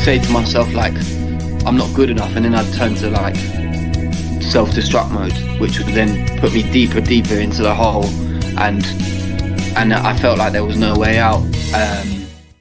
say to myself like I'm not good enough, and then I'd turn to like self-destruct mode, which would then put me deeper into the hole, and I felt like there was no way out.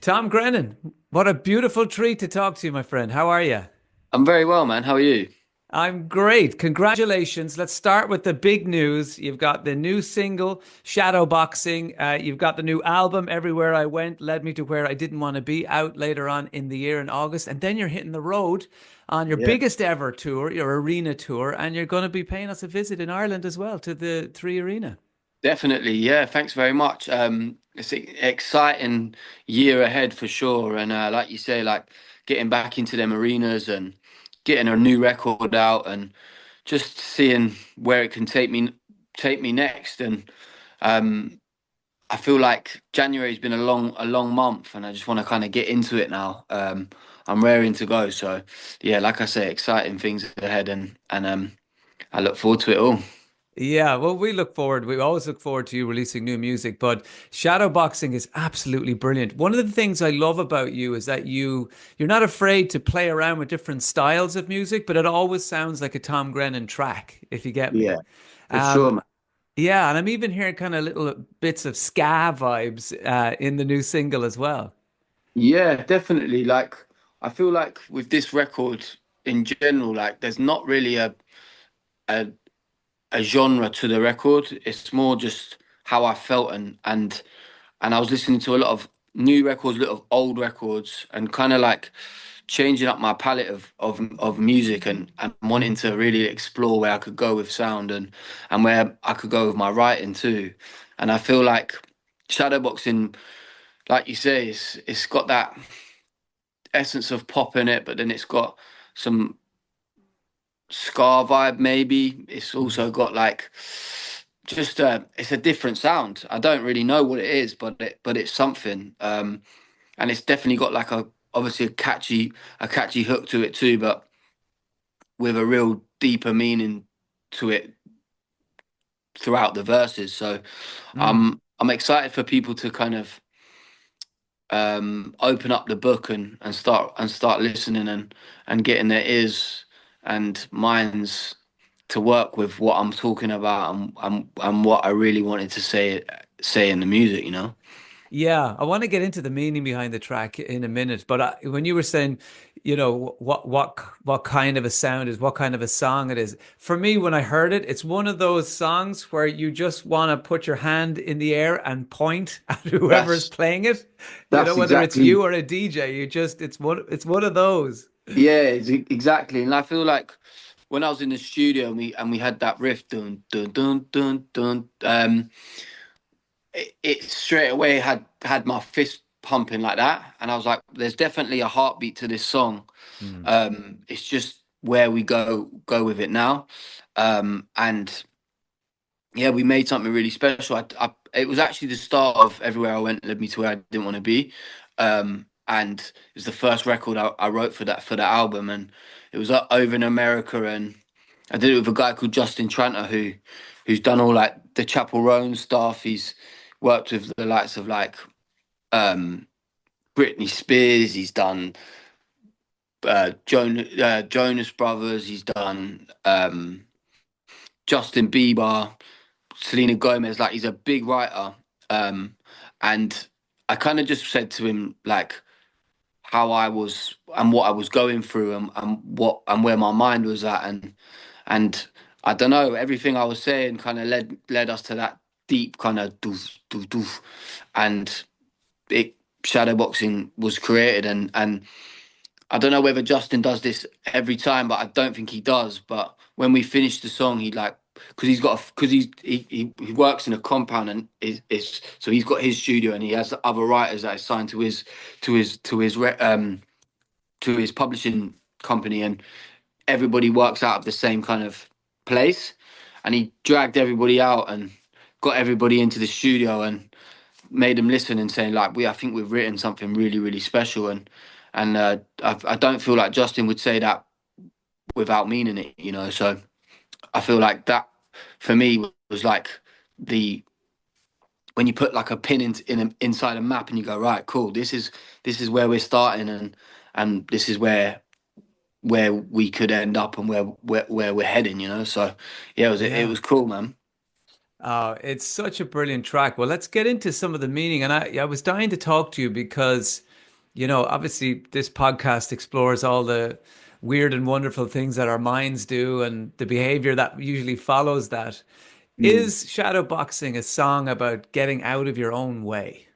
Tom Grennan, what a beautiful treat to talk to you, my friend. How are you? I'm very well, man. How are you? I'm great. Congratulations. Let's start with the big news. You've got the new single, Shadowboxing. You've got the new album, Everywhere I Went, Led Me to Where I Didn't Want to Be, out later on in the year in August. And then you're hitting the road on your Yeah, biggest ever tour, your arena tour. And you're going to be paying us a visit in Ireland as well to the Three Arena. definitely. Yeah, thanks very much. It's an exciting year ahead for sure, and like you say, like getting back into them arenas and getting a new record out, and just seeing where it can take me next. And um, I feel like January's been a long month, and I just want to kind of get into it now. I'm raring to go. So yeah, like I say, exciting things ahead, and I look forward to it all. Yeah, well, we always look forward to you releasing new music, but shadowboxing is absolutely brilliant. One of the things I love about you is that you're not afraid to play around with different styles of music, but it always sounds like a Tom Grennan track, if you get me. Yeah, for sure, Um, man. yeah, and I'm even hearing kind of little bits of ska vibes in the new single as well. Yeah, definitely. Like I feel like with this record in general, like there's not really a a genre to the record. It's more just how I felt, and I was listening to a lot of new records, a lot of old records, and kind of like changing up my palette of music, and wanting to really explore where I could go with sound, and where I could go with my writing too. And I feel like shadowboxing, like you say, it's got that essence of pop in it, but then it's got some ska vibe maybe. It's Mhm. also got like just it's a different sound. I don't really know what it is, but it's something. And it's definitely got like a obviously a catchy hook to it too, but with a real deeper meaning to it throughout the verses. So Mm. I'm excited for people to kind of open up the book, and start listening, and getting their ears and minds to work with what I'm talking about, and what I really wanted to say in the music, you know? Yeah, I want to get into the meaning behind the track in a minute, but when you were saying, what kind of a sound is, what kind of a song it is, for me, when I heard it, it's one of those songs where you just want to put your hand in the air and point at whoever is That's playing it. that's Whether it's exactly you or a DJ, it's one of those. yeah, exactly. And I feel like when I was in the studio, and we had that riff, dun dun dun dun dun, it straight away had my fist pumping like that, and I was like, "There's definitely a heartbeat to this song." Hmm. It's just where we go with it now, and yeah, we made something really special. It was actually the start of Everywhere I Went led me to where I didn't want to be, and it was the first record I wrote for that album, and it was over in America, and I did it with a guy called Justin Tranter who's done all like the Chapel Roan stuff. He's worked with the likes of like um, Britney Spears. He's done Jonas Brothers. He's done Justin Bieber, Selena Gomez. Like he's a big writer, and I kind of just said to him like how I was and what I was going through, and where my mind was at, and I don't know, everything I was saying kind of led us to that deep kind of doof doof doof, and it shadowboxing was created, and I don't know whether Justin does this every time, but I don't think he does. But when we finished the song, he like because he works in a compound, and is so he's got his studio, and he has other writers that are signed to his publishing company, and everybody works out of the same kind of place. And he dragged everybody out and got everybody into the studio and made them listen, and saying like, I think we've written something really really special, and I don't feel like Justin would say that without meaning it, you know. So I feel like that for me was like the when you put like a pin inside a map, and you go, right, cool, this is where we're starting, and this is where we could end up, and where we're heading, you know. So yeah, it Yeah. was cool, man. It's such a brilliant track. Well, let's get into some of the meaning. And I was dying to talk to you because, obviously this podcast explores all the weird and wonderful things that our minds do and the behavior that usually follows that. Mm. Is Shadowboxing a song about getting out of your own way?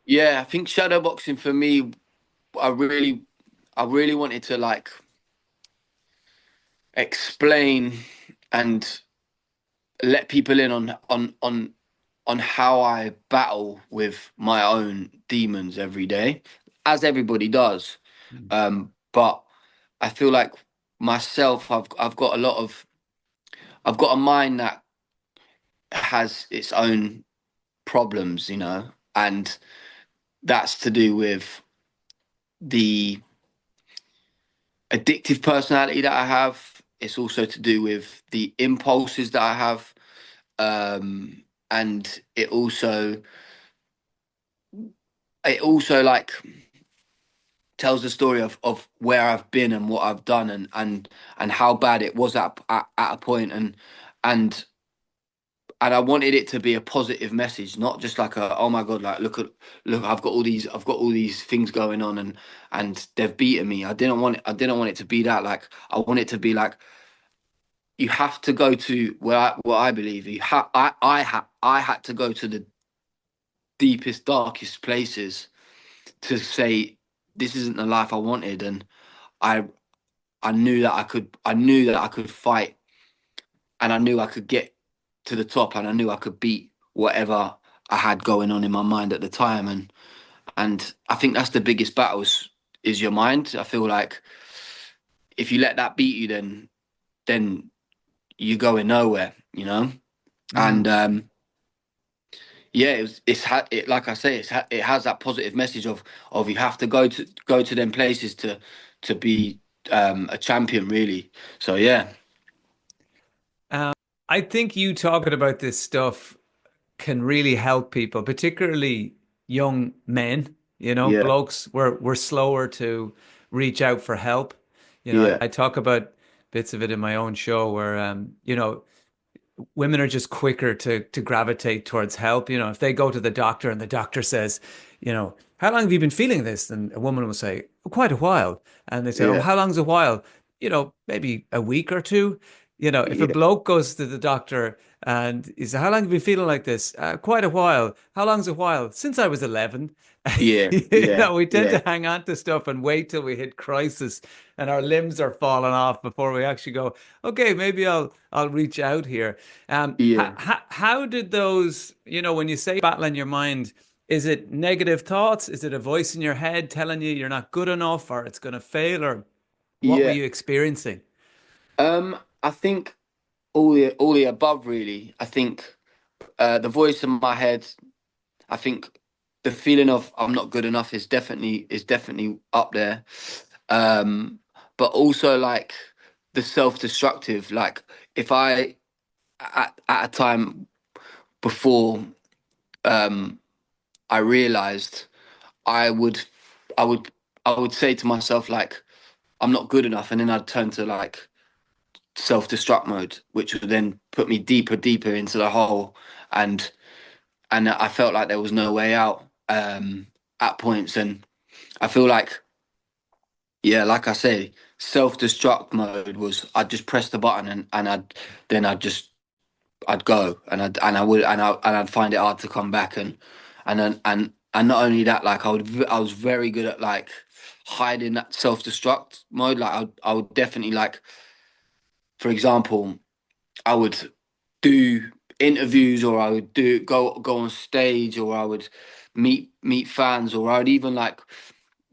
Yeah, I think shadowboxing for me, I really I really wanted to like explain and let people in on how I battle with my own demons every day, as everybody does. But I feel like myself, I've got a lot of I've got a mind that has its own problems, you know, and that's to do with the addictive personality that I have. It's also to do with the impulses that I have, and it also like tells the story of where I've been and what I've done, and how bad it was at a point, and and I wanted it to be a positive message, not just like a oh my god, like look, I've got all these things going on, and they've beaten me. I didn't want it to be that. Like I want it to be like you have to go to what I believe I had to go to the deepest, darkest places to say this isn't the life I wanted, and I I knew that I knew that I could fight, and I knew I could get to the top, and I knew I could beat whatever I had going on in my mind at the time, and I think that's the biggest battle is your mind. I feel like if you let that beat you, then you're going nowhere, you know. And Mm. yeah, it like I say, it has that positive message of you have to go to them places to be a champion, really. So yeah, Um, I think you talking about this stuff can really help people, particularly young men. yeah, Blokes, we're slower to reach out for help. yeah, I talk about bits of it in my own show where, women are just quicker to gravitate towards help. If they go to the doctor and the doctor says, how long have you been feeling this? And a woman will say, "Oh, quite a while." And they say, "Oh, yeah, how long's a while?" Maybe a week or two. If a yeah, bloke goes to the doctor and he says, "How long have you been feeling like this?" Quite a while. How long's a while? Since I was 11. yeah, yeah, We tend yeah, to hang on to stuff and wait till we hit crisis and our limbs are falling off before we actually go, okay, maybe I'll reach out here. yeah, How did those, when you say battle in your mind, is it negative thoughts? Is it a voice in your head telling you you're not good enough or it's going to fail, or what were yeah. you experiencing? I think all the above, really. I think the voice in my head. I think the feeling of I'm not good enough is definitely up there. Um, but also like the self-destructive, like if I at a time before um I realized I would I would I would say to myself like I'm not good enough, and then I'd turn to like self-destruct mode, which would then put me deeper into the hole, and I felt like there was no way out at points, and I feel like yeah, like I say, self-destruct mode was I'd just press the button, and I'd go, and I'd find it hard to come back, and not only that, like I was very good at like hiding that self-destruct mode. Like I would definitely like, for example, I would do interviews, or I would go on stage, or I would meet fans, or I'd even like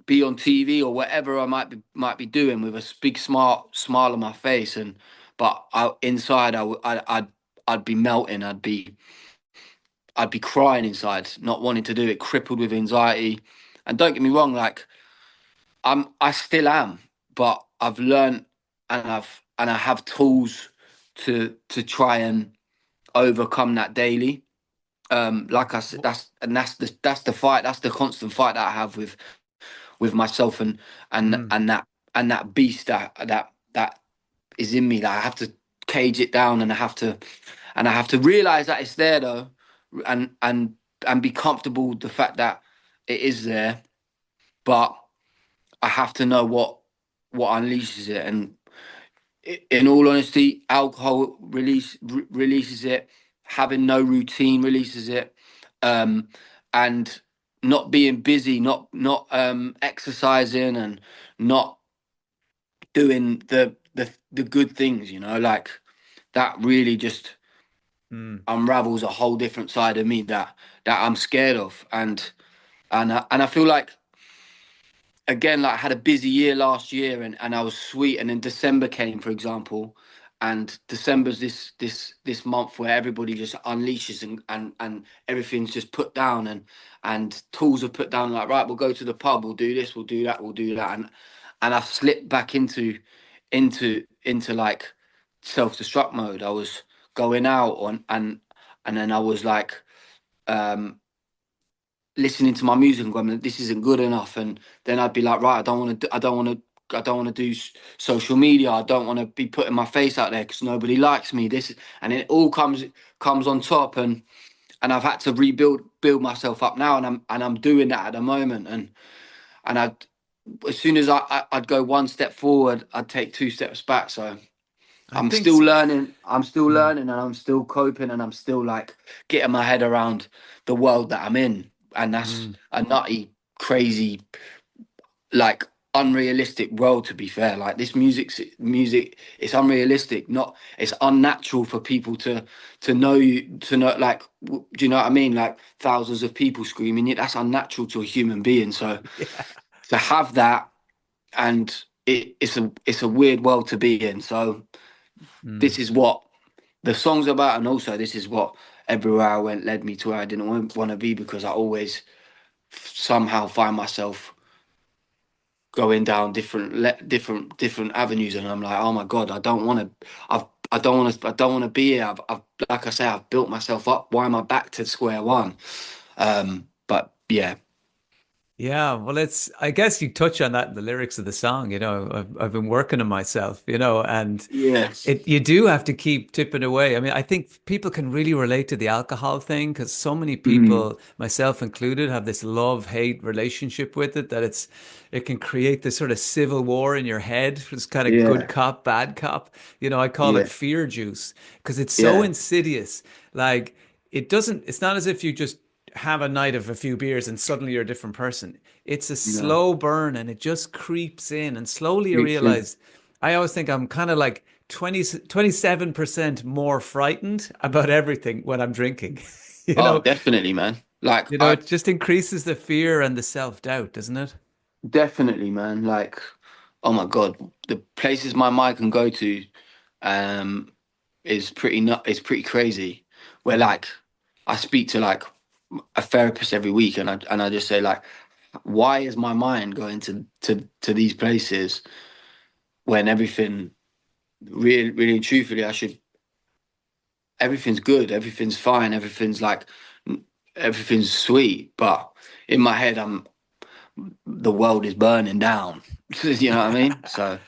be on TV or whatever I might be doing with a big smart smile on my face, and but inside I'd be melting. I'd be crying inside, not wanting to do it, crippled with anxiety. And don't get me wrong, like I still am, but I've learned, and I have tools to try and overcome that daily. Like I said, that's the fight, that's the constant fight that I have with myself Mm. and that beast that is in me that I have to cage it down, and I have to realize that it's there though, and and and be comfortable with the fact that it is there, but I have to know what unleashes it. And in all honesty, alcohol releases it. Having no routine releases it, um, and not being busy, not exercising, and not doing the good things. Like that really just Mm. unravels a whole different side of me that I'm scared of, and I feel like, again, like I had a busy year last year, and I was sweet, and then December came, for example, and December's this month where everybody just unleashes, and everything's just put down, and tools are put down, like, right, we'll go to the pub, we'll do this, we'll do that, we'll do that, and I slipped back into like self-destruct mode. I was going out and then I was like, um listening to my music and going, this isn't good enough. And then I'd be like, right, I don't want to do social media. I don't want to be putting my face out there because nobody likes me. And it all comes on top, and I've had to build myself up now, and I'm doing that at the moment. And as soon as I'd go one step forward, I'd take two steps back. So I I'm think still s- learning. I'm still mm, learning, and I'm still coping, and I'm still like getting my head around the world that I'm in, and that's mm. a nutty, crazy, like unrealistic world. To be fair, like this music, it's unrealistic. Not, it's unnatural for people to know you, to know, like, do you know what I mean? Like thousands of people screaming it. That's unnatural to a human being. So Yeah. to have that, and it's a weird world to be in. So Mm. this is what the song's about, and also this is what everywhere I went led me to where I didn't want to be, because I always somehow find myself going down different avenues, and I'm like, oh my god, I don't want to be here. I've like I say, I've built myself up. Why am I back to square one? But yeah, Yeah, well, I guess you touch on that in the lyrics of the song. I've been working on myself, and yes, you do have to keep tipping away. I mean, I think people can really relate to the alcohol thing because so many mm, people, myself included, have this love-hate relationship with it that it can create this sort of civil war in your head. It's kind of good yeah, cop, bad cop. I call it yeah, fear juice because it's so yeah, insidious. Like it's not as if you just have a night of a few beers and suddenly you're a different person. It's a no, slow burn and it just creeps in and slowly you creeps in. realize I always think I'm kind of like 27% more frightened about everything when I'm drinking. You Oh, know, definitely, man. Like it just increases the fear and the self-doubt, doesn't it? definitely, man. Like, oh my God, the places my mind can go to, um, is pretty crazy. Where Mm. like I speak to like a therapist every week, and I just say like, why is my mind going to these places when everything really, really and truthfully, I should, everything's good, everything's fine, everything's sweet, but in my head, the world is burning down. You know what I mean? So.